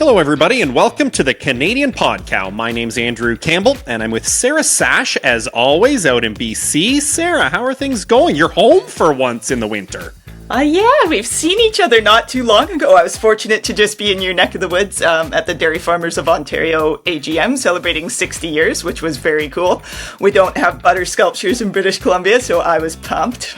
Hello, everybody, and welcome to the Canadian Podcow. My name's Andrew Campbell, and I'm with Sarah Sash, as always, out in BC. Sarah, how are things going? You're home for once in the winter. Yeah, we've seen each other not too long ago. I was fortunate to just be in your neck of the woods at the Dairy Farmers of Ontario AGM, celebrating 60 years, which was very cool. We don't have butter sculptures in British Columbia, so I was pumped.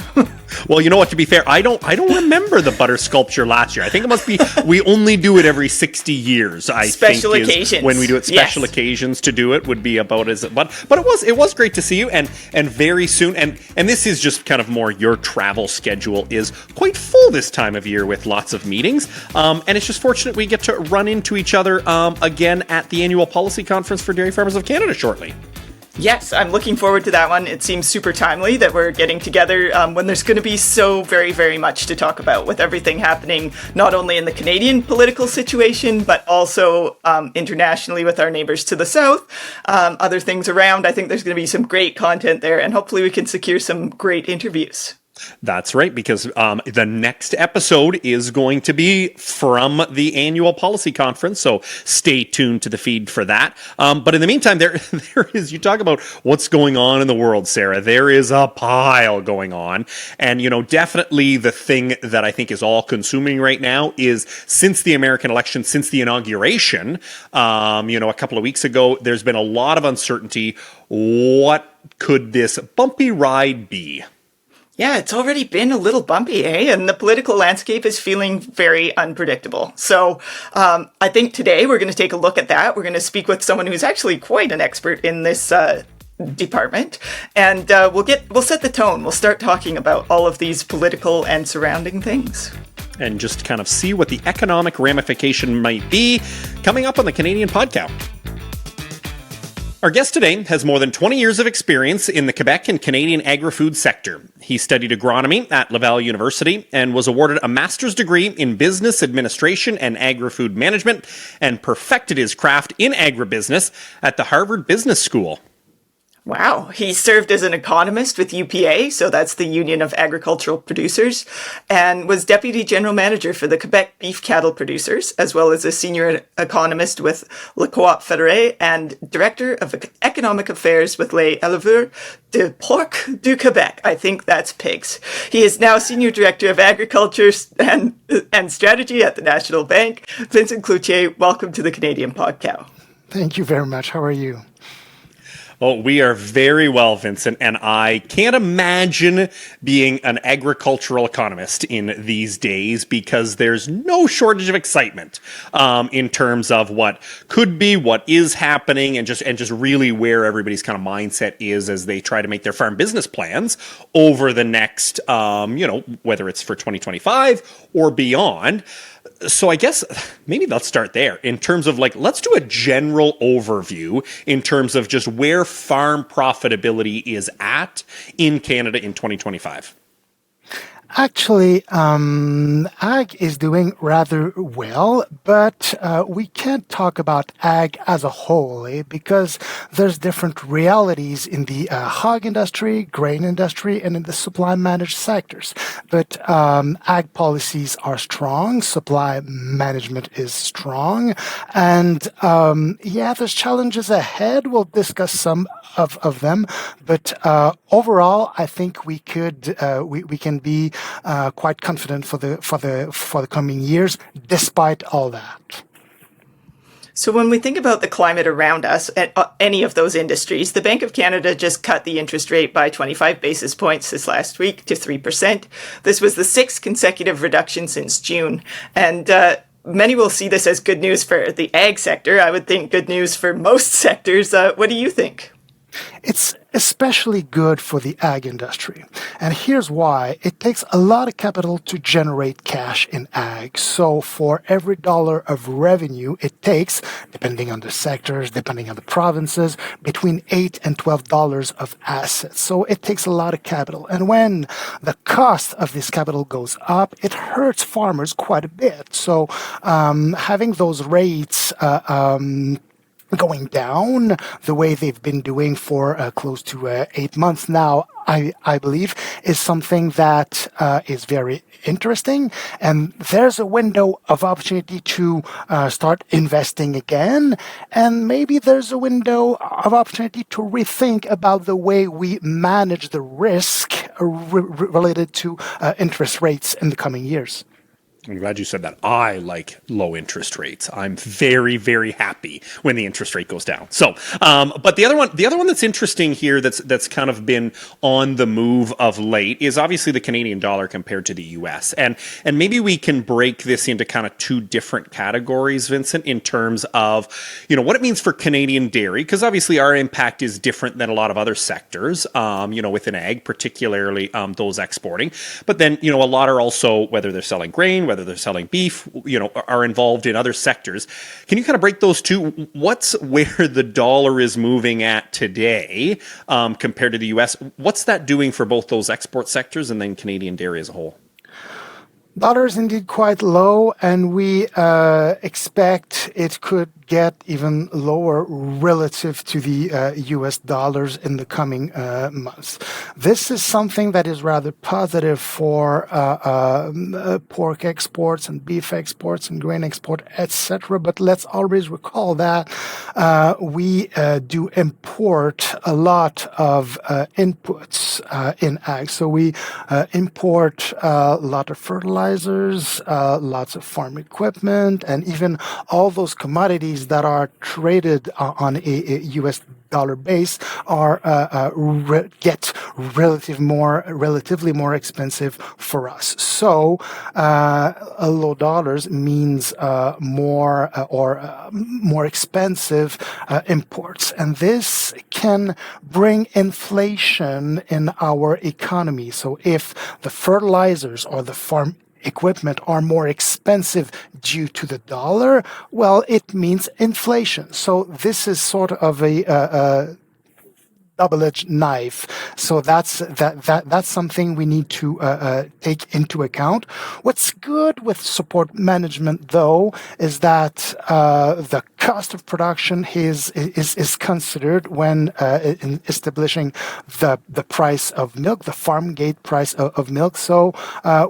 Well, you know what, to be fair, I don't remember the butter sculpture last year. I think it must be, we only do it every 60 years, I special think occasions. When we do it, special yes. occasions to do it would be about as, but it was great to see you, and very soon, and this is just kind of more your travel schedule is quite full this time of year with lots of meetings, and it's just fortunate we get to run into each other again at the annual policy conference for Dairy Farmers of Canada shortly. Yes, I'm looking forward to that one. It seems super timely that we're getting together when there's going to be so very, very much to talk about with everything happening, not only in the Canadian political situation, but also internationally with our neighbors to the south, other things around. I think there's going to be some great content there, and hopefully we can secure some great interviews. That's right, because the next episode is going to be from the annual policy conference, so stay tuned to the feed for that. But in the meantime, there is, you talk about what's going on in the world, Sarah. There is a pile going on, and definitely the thing that I think is all-consuming right now is since the American election, since the inauguration, a couple of weeks ago, there's been a lot of uncertainty. What could this bumpy ride be? Yeah, it's already been a little bumpy, eh? And the political landscape is feeling very unpredictable. So I think today we're going to take a look at that. We're going to speak with someone who's actually quite an expert in this department. And we'll set the tone. We'll start talking about all of these political and surrounding things. And just kind of see what the economic ramification might be coming up on the Canadian Podcow. Our guest today has more than 20 years of experience in the Quebec and Canadian agri-food sector. He studied agronomy at Laval University and was awarded a master's degree in business administration and agri-food management and perfected his craft in agribusiness at the Harvard Business School. Wow. He served as an economist with UPA, so that's the Union of Agricultural Producers, and was deputy general manager for the Quebec beef cattle producers, as well as a senior economist with Le Coop Fédéré and director of economic affairs with Les Éleveurs de Porc du Québec. I think that's pigs. He is now senior director of agriculture and strategy at the National Bank. Vincent Cloutier, welcome to the Canadian Podcow. Thank you very much. How are you? Oh, we are very well, Vincent, and I can't imagine being an agricultural economist in these days because there's no shortage of excitement in terms of what could be, what is happening, and just really where everybody's kind of mindset is as they try to make their farm business plans over the next, whether it's for 2025 or beyond. So I guess maybe let's start there in terms of let's do a general overview in terms of just where farm profitability is at in Canada in 2025. Actually, ag is doing rather well, but we can't talk about ag as a whole, because there's different realities in the hog industry, grain industry, and in the supply managed sectors. But ag policies are strong, supply management is strong, and there's challenges ahead. We'll discuss some of them, but overall, I think we can be quite confident for the coming years, despite all that. So when we think about the climate around us at any of those industries, the Bank of Canada just cut the interest rate by 25 basis points this last week to 3%. This was the sixth consecutive reduction since June. And many will see this as good news for the ag sector. I would think good news for most sectors. What do you think? It's especially good for the ag industry. And here's why. It takes a lot of capital to generate cash in ag. So for every dollar of revenue, it takes, depending on the sectors, depending on the provinces, between $8 and $12 of assets. So it takes a lot of capital. And when the cost of this capital goes up, it hurts farmers quite a bit. So having those rates going down the way they've been doing for close to 8 months now, I believe, is something that is very interesting, and there's a window of opportunity to start investing again, and maybe there's a window of opportunity to rethink about the way we manage the risk related to interest rates in the coming years. I'm glad you said that. I like low interest rates. I'm very, very happy when the interest rate goes down. So, but the other one that's interesting here, that's kind of been on the move of late, is obviously the Canadian dollar compared to the U.S. And maybe we can break this into kind of two different categories, Vincent, in terms of what it means for Canadian dairy, because obviously our impact is different than a lot of other sectors. Within ag, particularly those exporting. But then a lot are also, whether they're selling grain, whether they're selling beef, are involved in other sectors. Can you kind of break those two? What's where the dollar is moving at today compared to the U.S.? What's that doing for both those export sectors and then Canadian dairy as a whole? Dollar is indeed quite low, and we expect it could get even lower relative to the US dollars in the coming months. This is something that is rather positive for pork exports and beef exports and grain export, etc. But let's always recall that we do import a lot of inputs in ag. So we import a lot of fertilizers, lots of farm equipment, and even all those commodities that are traded on a U.S. dollar base are get relatively more expensive for us. So low dollars means more expensive imports, and this can bring inflation in our economy. So if the fertilizers or the farm equipment are more expensive due to the dollar, well, it means inflation. So this is sort of a double-edged knife. So that's something we need to take into account. What's good with support management, though, is that the cost of production is considered when in establishing the price of milk, the farm gate price of milk. So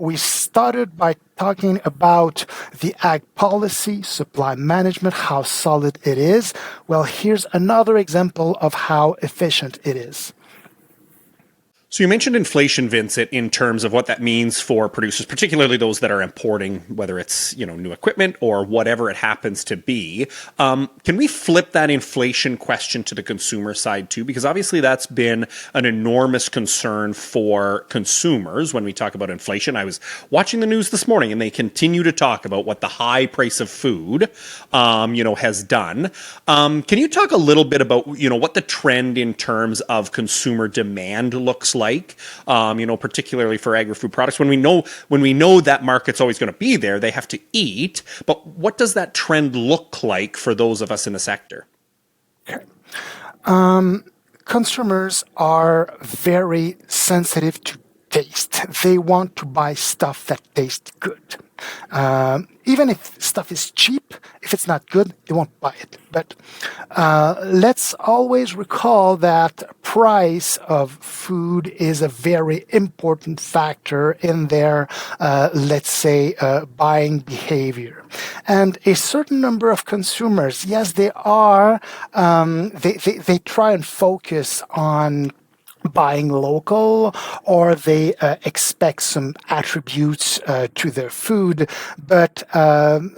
we started by talking about the ag policy, supply management, how solid it is. Well, here's another example of how efficient it is. So you mentioned inflation, Vincent, in terms of what that means for producers, particularly those that are importing, whether it's new equipment or whatever it happens to be. Can we flip that inflation question to the consumer side too? Because obviously that's been an enormous concern for consumers when we talk about inflation. I was watching the news this morning, and they continue to talk about what the high price of food, has done. Can you talk a little bit about what the trend in terms of consumer demand looks like? Particularly for agri-food products, when we know that market's always going to be there, they have to eat. But what does that trend look like for those of us in the sector? Okay. Consumers are very sensitive to taste. They want to buy stuff that tastes good. Even if stuff is cheap, if it's not good, they won't buy it. But let's always recall that price of food is a very important factor in their, buying behavior. And a certain number of consumers, yes, they are, they try and focus on buying local, or they expect some attributes to their food. But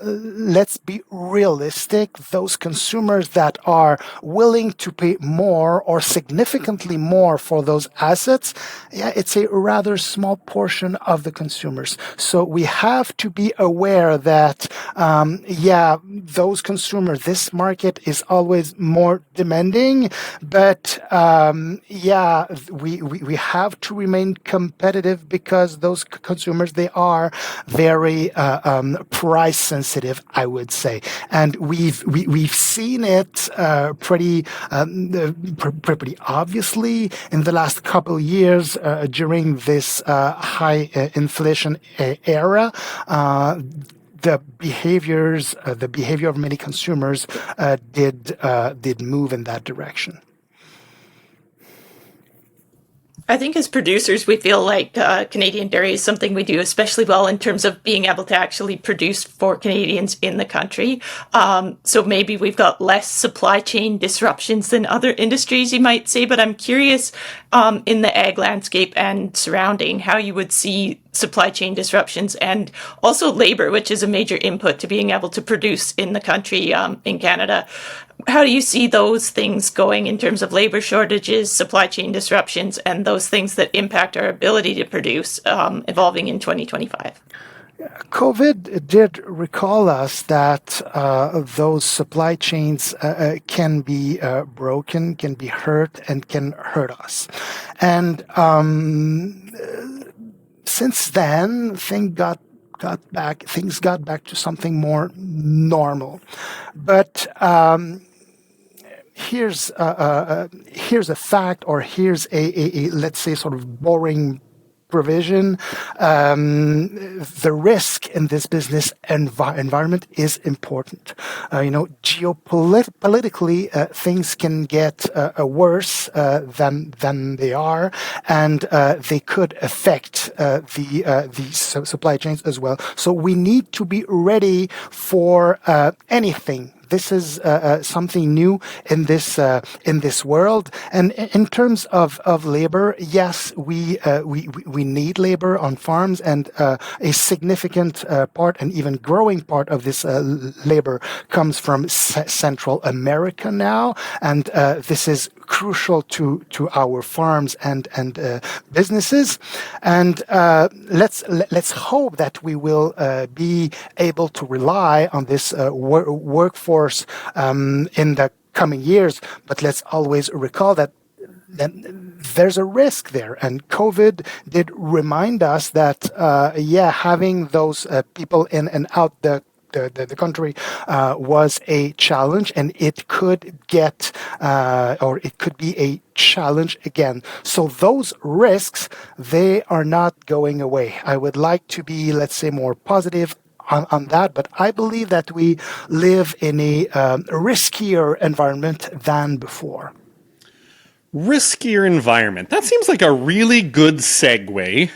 let's be realistic. Those consumers that are willing to pay more or significantly more for those assets, it's a rather small portion of the consumers. So we have to be aware that, those consumers, this market is always more demanding, but we have to remain competitive because those consumers, they are very price sensitive, I would say, and we've seen it pretty obviously in the last couple of years during this high inflation era. The behavior of many consumers did move in that direction. I think as producers, we feel like Canadian dairy is something we do especially well in terms of being able to actually produce for Canadians in the country. So maybe we've got less supply chain disruptions than other industries, you might say. But I'm curious in the ag landscape and surrounding how you would see supply chain disruptions and also labor, which is a major input to being able to produce in the country in Canada. How do you see those things going in terms of labor shortages, supply chain disruptions, and those things that impact our ability to produce evolving in 2025? COVID did recall us that those supply chains can be broken, can be hurt, and can hurt us. And since then, things got back to something more normal. But here's a fact, or here's a let's say sort of boring provision. The risk in this business environment is important. Geopolitically, things can get worse than they are, and they could affect the supply chains as well. So we need to be ready for anything. This is something new in this world. And in terms of labor, yes, we need labor on farms, and a significant part, and even growing part of this labor comes from Central America now, and this is crucial to our farms and businesses. And let's hope that we will be able to rely on this workforce in the coming years. But let's always recall that there's a risk there, and COVID did remind us that having those people in and out the country was a challenge, and it could get or it could be a challenge again. So those risks, they are not going away. I would like to be, let's say, more positive on that, but I believe that we live in a riskier environment than before. Riskier environment. That seems like a really good segue,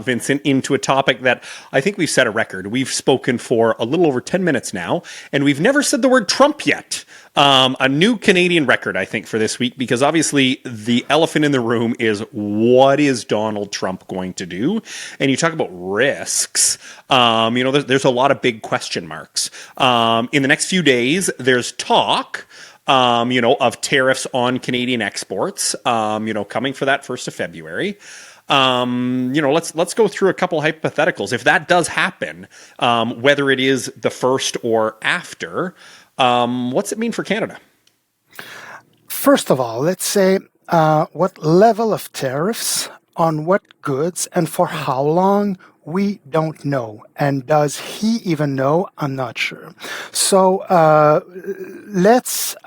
Vincent, into a topic that I think we've set a record. We've spoken for a little over 10 minutes now, and we've never said the word Trump yet. A new Canadian record, I think, for this week, because obviously the elephant in the room is, what is Donald Trump going to do? And you talk about risks. There's a lot of big question marks. In the next few days, there's talk of tariffs on Canadian exports, coming for that 1st of February. Let's go through a couple hypotheticals. If that does happen, whether it is the first or after, what's it mean for Canada? First of all, let's say what level of tariffs on what goods and for how long, we don't know. And does he even know? I'm not sure. So let's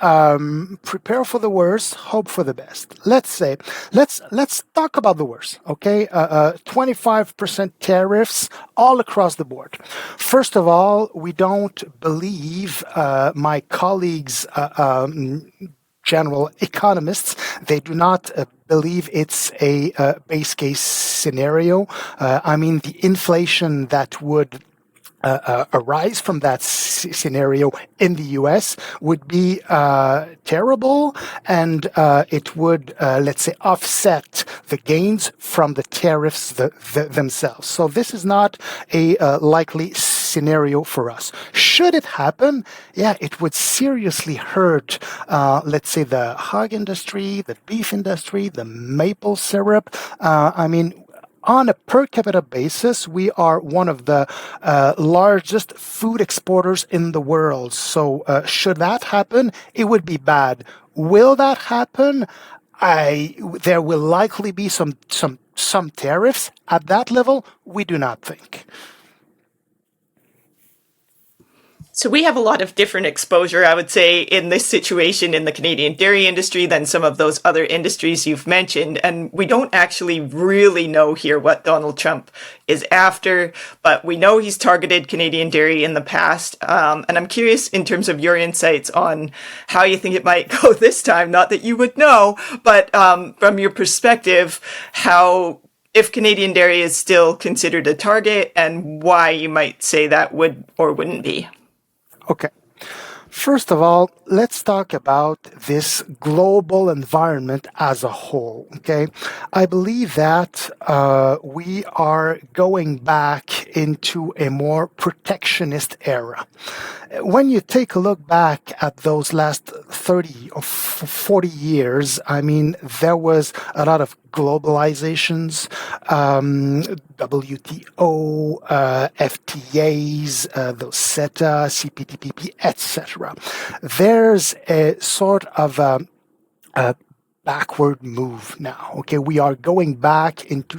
prepare for the worst, hope for the best. Let's talk about the worst. Okay, 25% tariffs all across the board. First of all, we don't believe my colleagues. General economists, they do not believe it's a base case scenario. The inflation that would arise from that scenario in the US would be terrible, and it would, let's say, offset the gains from the tariffs themselves. So this is not a likely scenario for us. Should it happen, it would seriously hurt, let's say, the hog industry, the beef industry, the maple syrup. On a per capita basis, we are one of the largest food exporters in the world. So should that happen, it would be bad. Will that happen? There will likely be some tariffs at that level. We do not think. So we have a lot of different exposure, I would say, in this situation in the Canadian dairy industry than some of those other industries you've mentioned. And we don't actually really know here what Donald Trump is after, but we know he's targeted Canadian dairy in the past. And I'm curious in terms of your insights on how you think it might go this time. Not that you would know, but from your perspective, how if Canadian dairy is still considered a target and why you might say that would or wouldn't be. Okay. First of all, let's talk about this global environment as a whole. Okay. I believe that we are going back into a more protectionist era. When you take a look back at those last 30 or 40 years, I mean, there was a lot of globalizations, WTO, FTAs, those CETA, CPTPP, etc. There's a sort of a backward move now. Okay, we are going back into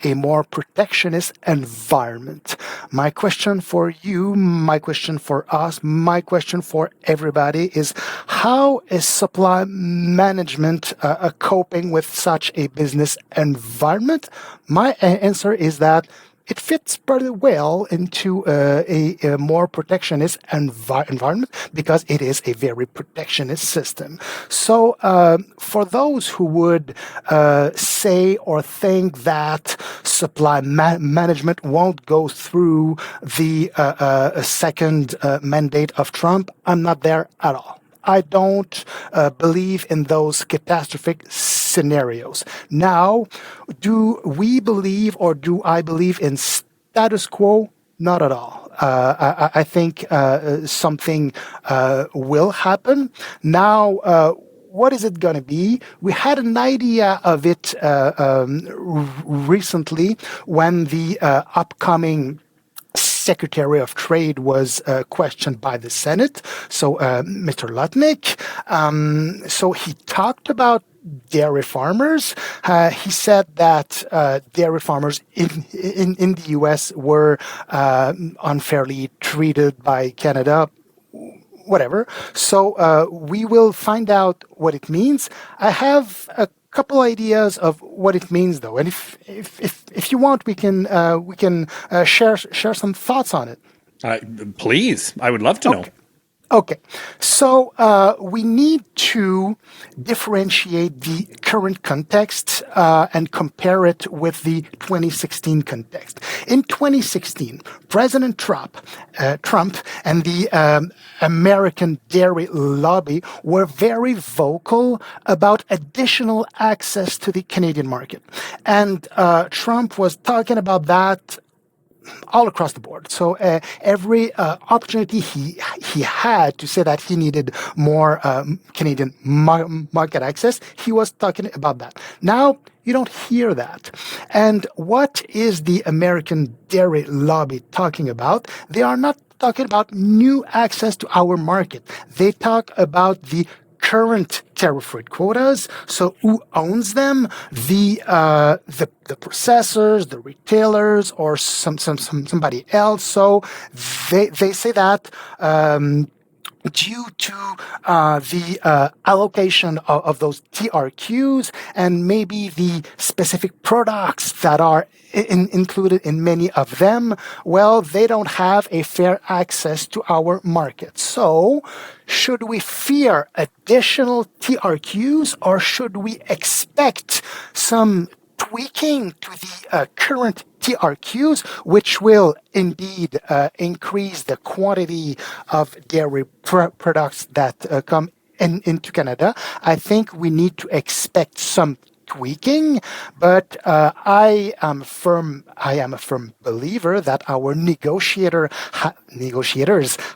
a more protectionist environment. My question for you, my question for us, my question for everybody is how is supply management coping with such a business environment? My answer is that it fits pretty well into a more protectionist environment because it is a very protectionist system. So for those who would say or think that supply management won't go through the second mandate of Trump, I'm not there at all. I don't believe in those catastrophic scenarios. Now, do we believe or do I believe in status quo? Not at all. I think something will happen. Now, what is it going to be? We had an idea of it recently when the upcoming Secretary of Trade was questioned by the Senate, so Mr. Lutnick. So he talked about dairy farmers. He said that dairy farmers in the U.S. were unfairly treated by Canada. Whatever. So we will find out what it means. I have a couple ideas of what it means, though, and if you want, we can share some thoughts on it. Please, I would love to know. Okay, so we need to differentiate the current context and compare it with the 2016 context. In 2016, President Trump and the American dairy lobby were very vocal about additional access to the Canadian market. And Trump was talking about that all across the board. So every opportunity he had to say that he needed more Canadian market access, he was talking about that. Now, you don't hear that. And what is the American dairy lobby talking about? They are not talking about new access to our market. They talk about the current tariff-free quotas. So who owns them? The processors, the retailers, or somebody else. So they say that due to the allocation of those TRQs and maybe the specific products that are included in many of them, well, they don't have a fair access to our market. So should we fear additional TRQs or should we expect some tweaking to the current TRQs, which will indeed increase the quantity of dairy products that come into Canada? I think we need to expect some tweaking, but I am a firm believer that our negotiators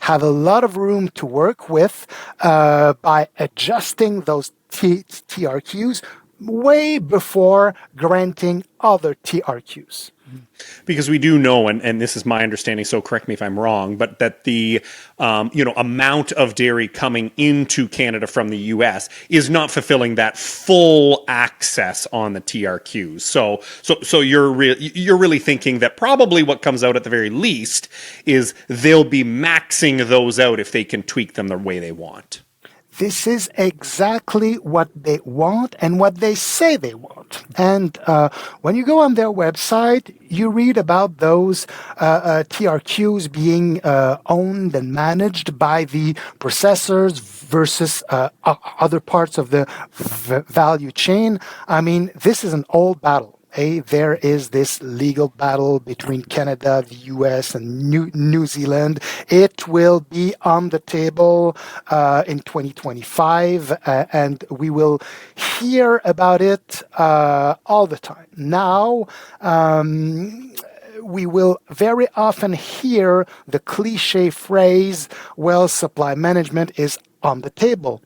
have a lot of room to work with by adjusting those TRQs way before granting other TRQs. Because we do know, and this is my understanding, so correct me if I'm wrong, but that the amount of dairy coming into Canada from the U.S. is not fulfilling that full access on the TRQs. So you're really thinking that probably what comes out at the very least is they'll be maxing those out if they can tweak them the way they want. This is exactly what they want and what they say they want. And when you go on their website, you read about those TRQs being owned and managed by the processors versus other parts of the value chain. I mean, this is an old battle. There is this legal battle between Canada, the US, and New Zealand. It will be on the table in 2025, and we will hear about it all the time. Now, we will very often hear the cliche phrase, well, supply management is on the table.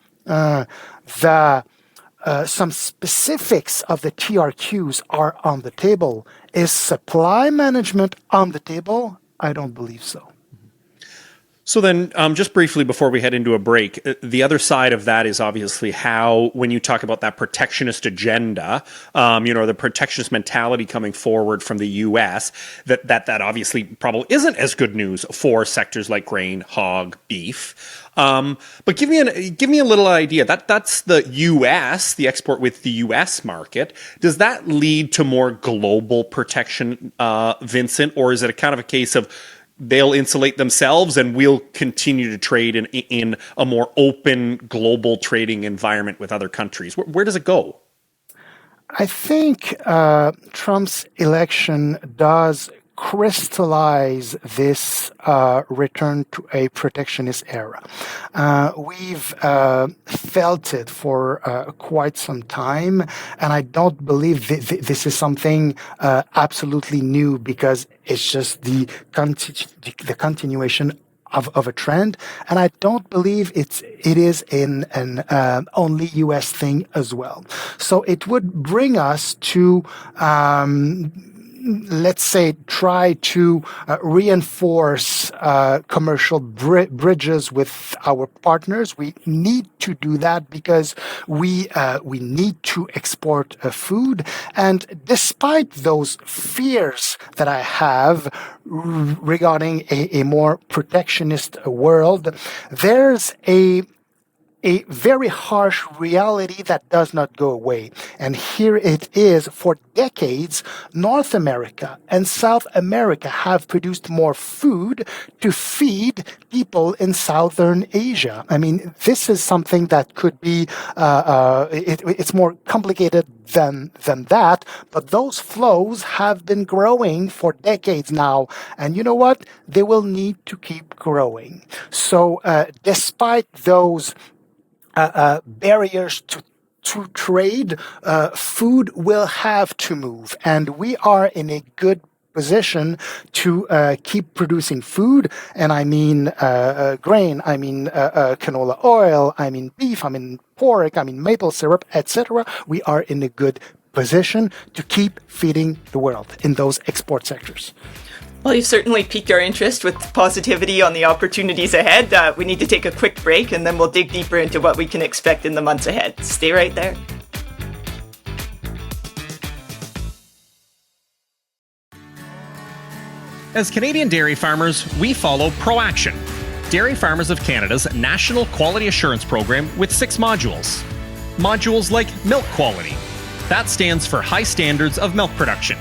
Some specifics of the TRQs are on the table. Is supply management on the table? I don't believe so. So then, just briefly before we head into a break, the other side of that is obviously how, when you talk about that protectionist agenda, the protectionist mentality coming forward from the U.S., that obviously probably isn't as good news for sectors like grain, hog, beef. But give me a little idea. That's the U.S., the export with the U.S. market. Does that lead to more global protection, Vincent, or is it a kind of a case of they'll insulate themselves and we'll continue to trade in a more open global trading environment with other countries? Where does it go? I think Trump's election does crystallize this return to a protectionist era. We've felt it for quite some time, and I don't believe this is something absolutely new, because it's just the continuation of a trend, and I don't believe it is an only U.S. thing as well. So it would bring us to let's say, try to reinforce commercial bridges with our partners. We need to do that because we need to export food. And despite those fears that I have regarding a more protectionist world, there's a very harsh reality that does not go away. And here it is. For decades, North America and South America have produced more food to feed people in Southern Asia. I mean, this is something that could be, it's more complicated than that, but those flows have been growing for decades now. And you know what? They will need to keep growing. So despite those barriers to trade, food will have to move, and we are in a good position to keep producing food. And I mean grain, I mean canola oil, I mean beef, I mean pork, I mean maple syrup, etc. We are in a good position to keep feeding the world in those export sectors. Well, you've certainly piqued our interest with positivity on the opportunities ahead. We need to take a quick break, and then we'll dig deeper into what we can expect in the months ahead. Stay right there. As Canadian dairy farmers, we follow ProAction, Dairy Farmers of Canada's national quality assurance program with 6 modules. Modules like milk quality. That stands for high standards of milk production.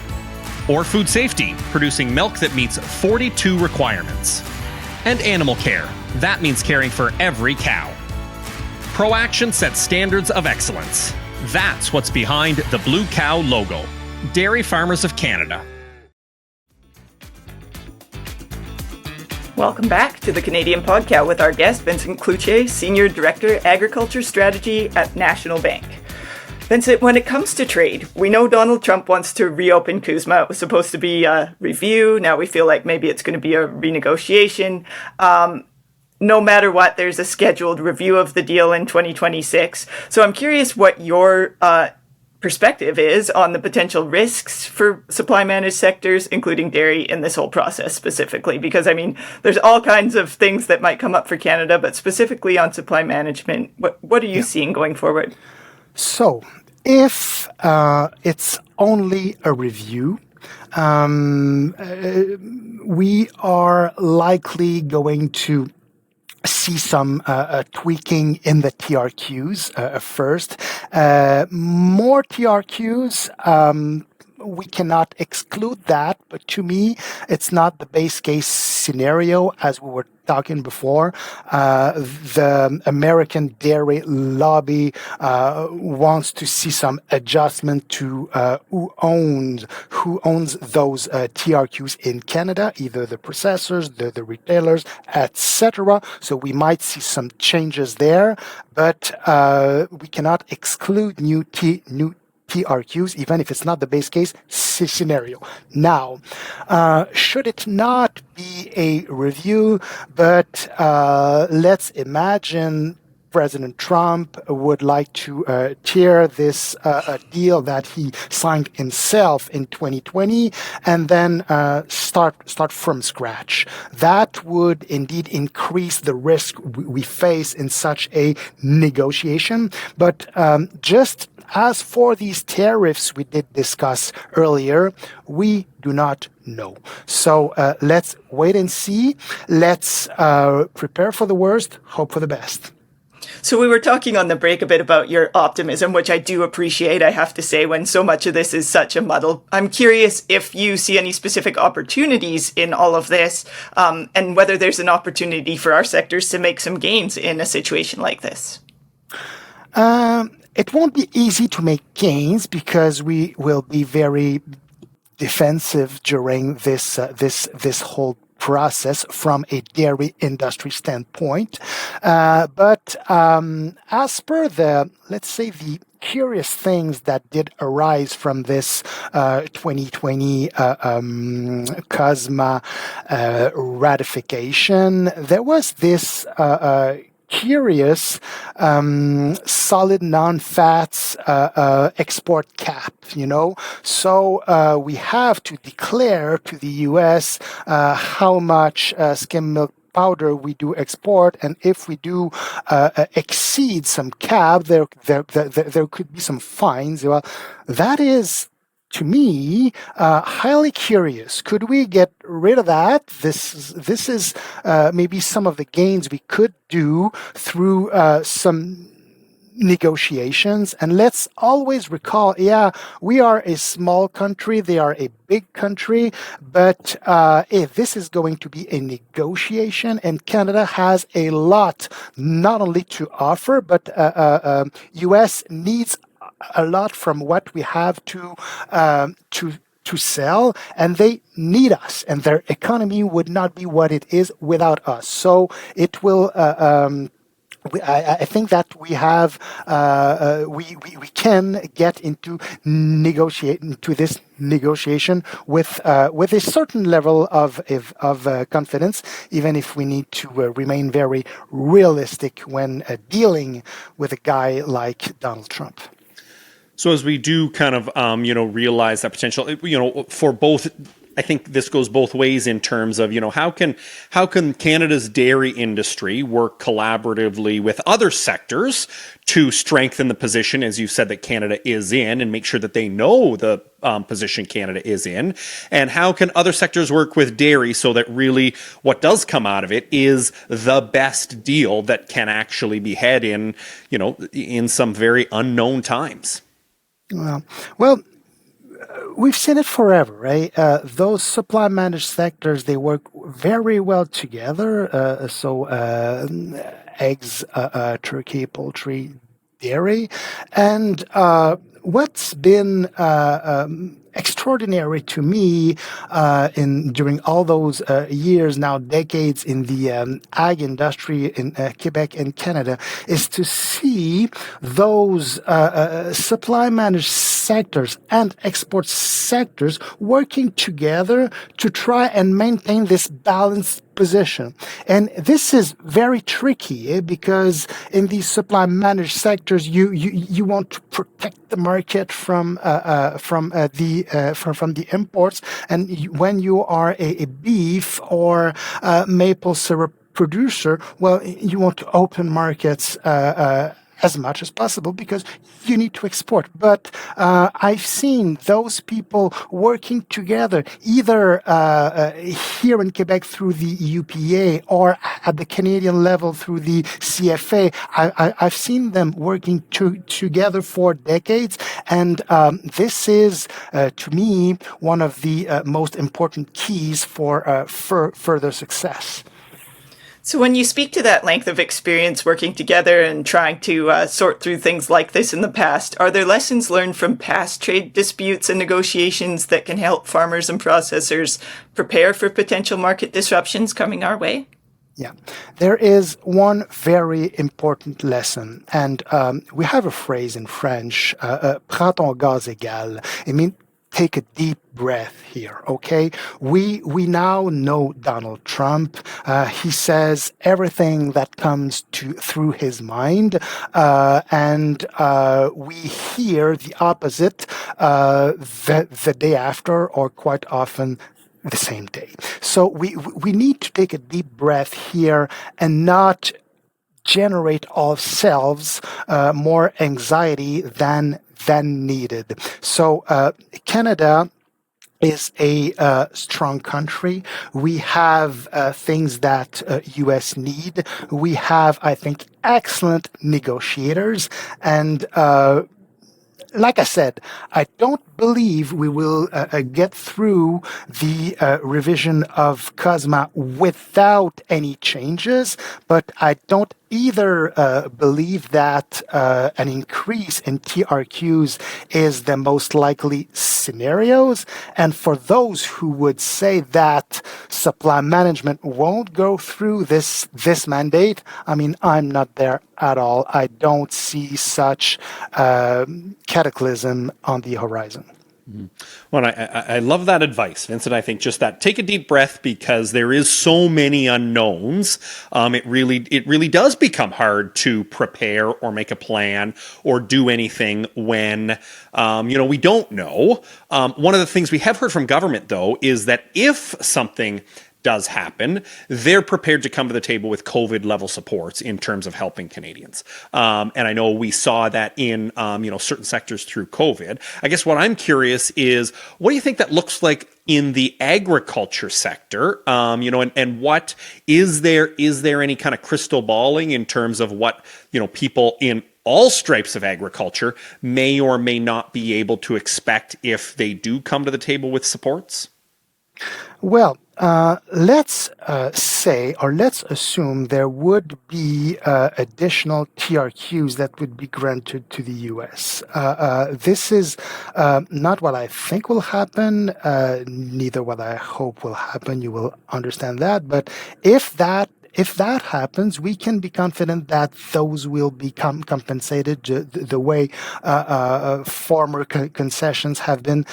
Or food safety, producing milk that meets 42 requirements. And animal care, that means caring for every cow. ProAction sets standards of excellence. That's what's behind the Blue Cow logo. Dairy Farmers of Canada. Welcome back to the Canadian Podcast with our guest, Vincent Cloutier, Senior Director, Agriculture Strategy at National Bank. Vincent, when it comes to trade, we know Donald Trump wants to reopen CUSMA. It was supposed to be a review. Now we feel like maybe it's going to be a renegotiation. No matter what, there's a scheduled review of the deal in 2026. So I'm curious what your perspective is on the potential risks for supply managed sectors, including dairy, in this whole process specifically. Because, I mean, there's all kinds of things that might come up for Canada, but specifically on supply management, what are you seeing going forward? So, if it's only a review, we are likely going to see some tweaking in the TRQs first. More TRQs. We cannot exclude that, but to me, it's not the base case scenario as we were talking before. The American dairy lobby wants to see some adjustment to who owns those TRQs in Canada, either the processors, the retailers, etc. So we might see some changes there, but we cannot exclude new TRQs, even if it's not the base case scenario. Now, should it not be a review, but let's imagine President Trump would like to tear this deal that he signed himself in 2020 and then start from scratch. That would indeed increase the risk we face in such a negotiation. But just as for these tariffs we did discuss earlier, we do not know. So let's wait and see. Let's prepare for the worst, hope for the best. So we were talking on the break a bit about your optimism, which I do appreciate, I have to say, when so much of this is such a muddle. I'm curious if you see any specific opportunities in all of this, and whether there's an opportunity for our sectors to make some gains in a situation like this. It won't be easy to make gains because we will be very defensive during this whole process from a dairy industry standpoint. But as per let's say, the curious things that did arise from this 2020 COSMA ratification, there was this curious solid non-fats export cap, So we have to declare to the U.S. How much skim milk powder we do export, and if we do exceed some cap, there could be some fines. Well, that is, to me, highly curious. Could we get rid of that? This is maybe some of the gains we could do through some negotiations. And let's always recall, we are a small country, they are a big country, but if this is going to be a negotiation, and Canada has a lot not only to offer, but US needs a lot from what we have to sell, and they need us, and their economy would not be what it is without us. So it will. I think that we have we can get into this negotiation with a certain level of confidence, even if we need to remain very realistic when dealing with a guy like Donald Trump. So as we do kind of, realize that potential, for both, I think this goes both ways in terms of, how can Canada's dairy industry work collaboratively with other sectors to strengthen the position, as you said, that Canada is in, and make sure that they know the position Canada is in, and how can other sectors work with dairy so that really what does come out of it is the best deal that can actually be had in, in some very unknown times. Well, we've seen it forever, right? Those supply managed sectors, they work very well together. Eggs, turkey, poultry, dairy. And what's been extraordinary to me during all those years, now decades, in the ag industry in Quebec and Canada, is to see those supply managed sectors and export sectors working together to try and maintain this balanced position. And this is very tricky because in these supply managed sectors, you want to protect the market from the imports. And when you are a beef or maple syrup producer, well, you want to open markets as much as possible because you need to export. But I've seen those people working together either here in Quebec through the UPA or at the Canadian level through the CFA. I've seen them working together for decades. And this is, to me, one of the most important keys for further success. So when you speak to that length of experience working together and trying to sort through things like this in the past, are there lessons learned from past trade disputes and negotiations that can help farmers and processors prepare for potential market disruptions coming our way? Yeah, there is one very important lesson, and we have a phrase in French, prends ton gaz égal. It means take a deep breath here, okay? We now know Donald Trump. He says everything that comes through his mind, and we hear the opposite the day after, or quite often the same day. So we need to take a deep breath here and not generate ourselves more anxiety than needed. So Canada is a strong country. We have things that U.S. need. We have, I think, excellent negotiators. And like I said, I don't believe we will get through the revision of COSMA without any changes, but I don't either believe that an increase in TRQs is the most likely scenarios. And for those who would say that supply management won't go through this mandate, I mean, I'm not there at all. I don't see such cataclysm on the horizon. Well, I love that advice, Vincent. I think just that, take a deep breath, because there is so many unknowns. It really does become hard to prepare or make a plan or do anything when we don't know. One of the things we have heard from government, though, is that if something does happen, they're prepared to come to the table with COVID level supports in terms of helping Canadians. And I know we saw that in, certain sectors through COVID. I guess what I'm curious is, what do you think that looks like in the agriculture sector? And what is there any kind of crystal balling in terms of what, people in all stripes of agriculture may or may not be able to expect if they do come to the table with supports? Well, let's say, or let's assume there would be additional TRQs that would be granted to the U.S. This is not what I think will happen, neither what I hope will happen. You will understand that. But if that happens, we can be confident that those will become compensated the way former concessions have been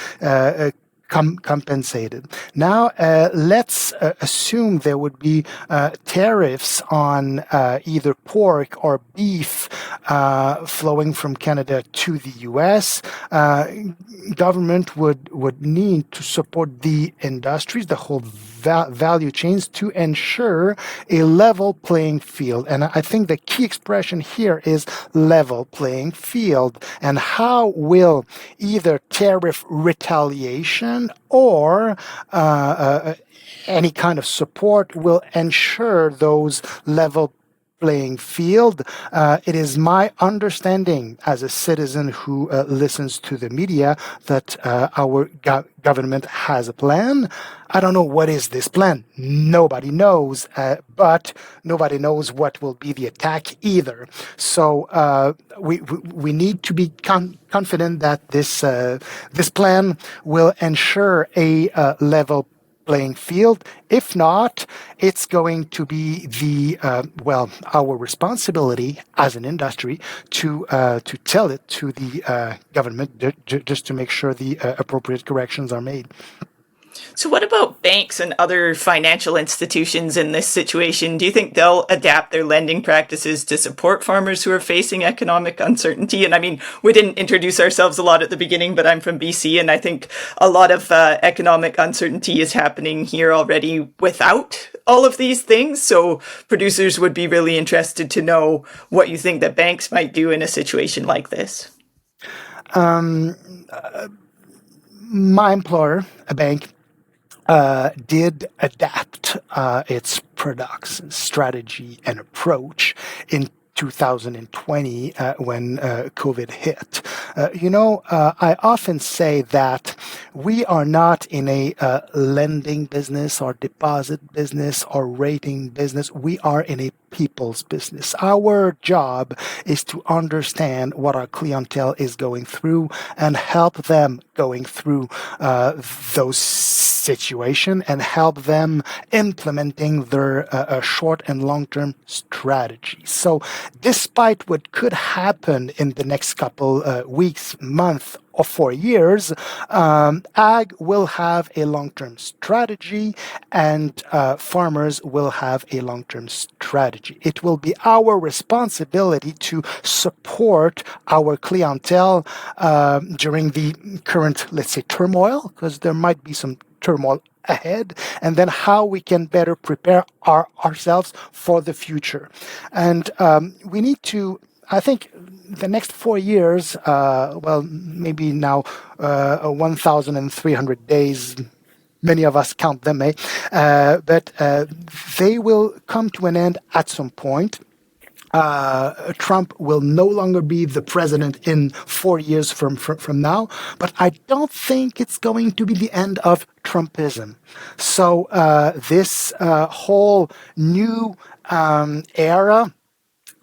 compensated. Now, let's assume there would be tariffs on either pork or beef flowing from Canada to the U.S. Government would need to support the industries, the whole value chains, to ensure a level playing field. And I think the key expression here is level playing field. And how will either tariff retaliation or any kind of support will ensure those level playing field? It is my understanding as a citizen who listens to the media that our government has a plan. I don't know what is this plan. Nobody knows, but nobody knows what will be the attack either. So we need to be confident that this plan will ensure a level playing field. If not, it's going to be our responsibility as an industry to tell it to the government just to make sure the appropriate corrections are made. So what about banks and other financial institutions in this situation? Do you think they'll adapt their lending practices to support farmers who are facing economic uncertainty? And I mean, we didn't introduce ourselves a lot at the beginning, but I'm from BC, and I think a lot of economic uncertainty is happening here already without all of these things. So producers would be really interested to know what you think that banks might do in a situation like this. My employer, a bank, did adapt its products, strategy, and approach in 2020 when COVID hit. I often say that we are not in a lending business or deposit business or rating business. We are in a people's business. Our job is to understand what our clientele is going through and help them going through those situations and help them implementing their short and long-term strategies. So despite what could happen in the next couple weeks, month, or 4 years, ag will have a long-term strategy and farmers will have a long-term strategy. It will be our responsibility to support our clientele during the current, let's say, turmoil, because there might be some turmoil ahead, and then how we can better prepare ourselves for the future. And we need to, I think, the next 4 years, maybe now 1,300 days, many of us count them, but they will come to an end at some point. Trump will no longer be the president in 4 years from now, but I don't think it's going to be the end of Trumpism. So this whole new era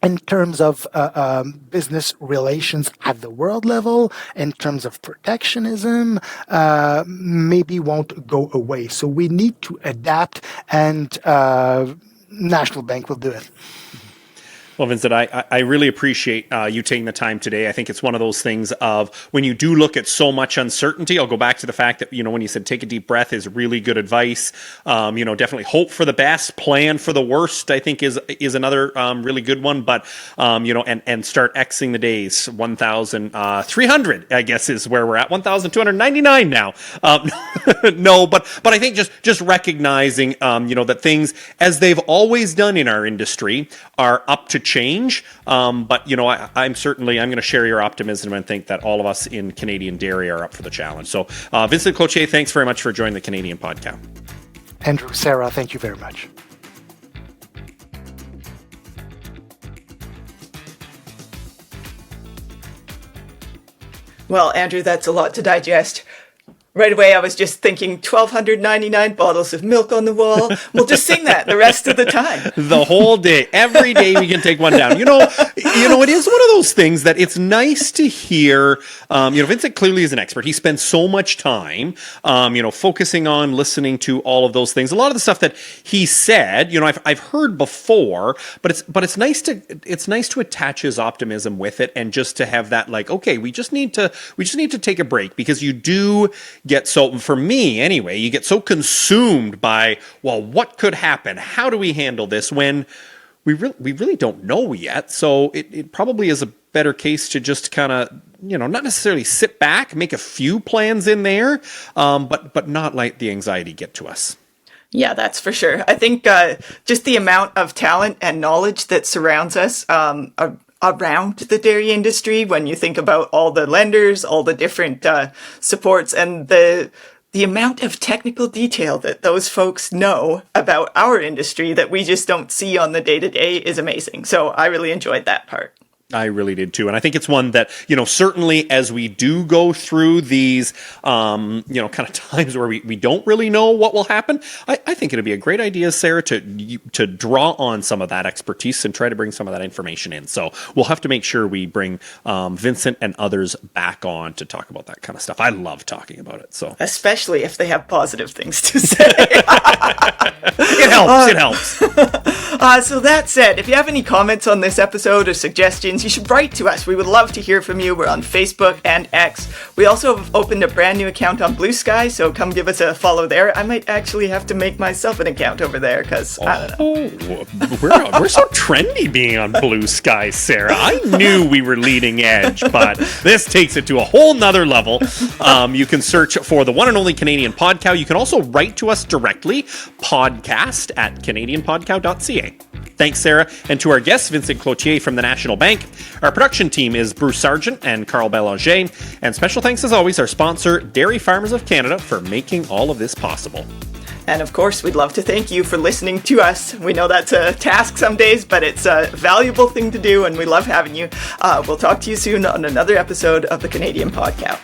in terms of business relations at the world level, in terms of protectionism, maybe won't go away. So we need to adapt, and National Bank will do it. Well, Vincent, I really appreciate you taking the time today. I think it's one of those things of when you do look at so much uncertainty, I'll go back to the fact that, when you said take a deep breath is really good advice. Definitely hope for the best, plan for the worst, I think is another really good one. But, and start Xing the days. 1,300, I guess, is where we're at. 1,299 now. No, but I think just recognizing, that things, as they've always done in our industry, are up to change. I'm going to share your optimism and think that all of us in Canadian dairy are up for the challenge. So, Vincent Cloutier, thanks very much for joining the Canadian Podcast. Andrew, Sarah, thank you very much. Well, Andrew, that's a lot to digest. Right away, I was just thinking 1,299 bottles of milk on the wall. We'll just sing that the rest of the time. The whole day. Every day we can take one down. It is one of those things that it's nice to hear. Vincent clearly is an expert. He spends so much time, focusing on listening to all of those things. A lot of the stuff that he said, I've heard before, but it's nice to attach his optimism with it, and just to have that, like, okay, we just need to take a break, because you do get so, for me anyway, you get so consumed by, well, what could happen? How do we handle this, when we really don't know yet? So it probably is a better case to just kind of, not necessarily sit back, make a few plans in there, but not let the anxiety get to us. Yeah, that's for sure. I think just the amount of talent and knowledge that surrounds us around the dairy industry, when you think about all the lenders, all the different supports, and the amount of technical detail that those folks know about our industry that we just don't see on the day-to-day is amazing. So I really enjoyed that part. I really did too. And I think it's one that, certainly as we do go through these, kind of times where we don't really know what will happen, I think it'd be a great idea, Sarah, to draw on some of that expertise and try to bring some of that information in. So we'll have to make sure we bring Vincent and others back on to talk about that kind of stuff. I love talking about it. So especially if they have positive things to say. It helps. So that said, if you have any comments on this episode or suggestions, you should write to us. We would love to hear from you. We're on Facebook and X. We also have opened a brand new account on Blue Sky, so come give us a follow there. I might actually have to make myself an account over there, because I don't know. We're so trendy being on Blue Sky, Sarah. I knew we were leading edge, but this takes it to a whole nother level. You can search for the one and only Canadian Podcow. You can also write to us directly, podcast@canadianpodcow.ca. Thanks, Sarah. And to our guests, Vincent Cloutier from the National Bank. Our production team is Bruce Sargent and Carl Bélanger. And special thanks, as always, our sponsor, Dairy Farmers of Canada, for making all of this possible. And of course, we'd love to thank you for listening to us. We know that's a task some days, but it's a valuable thing to do, and we love having you. We'll talk to you soon on another episode of the Canadian Podcow.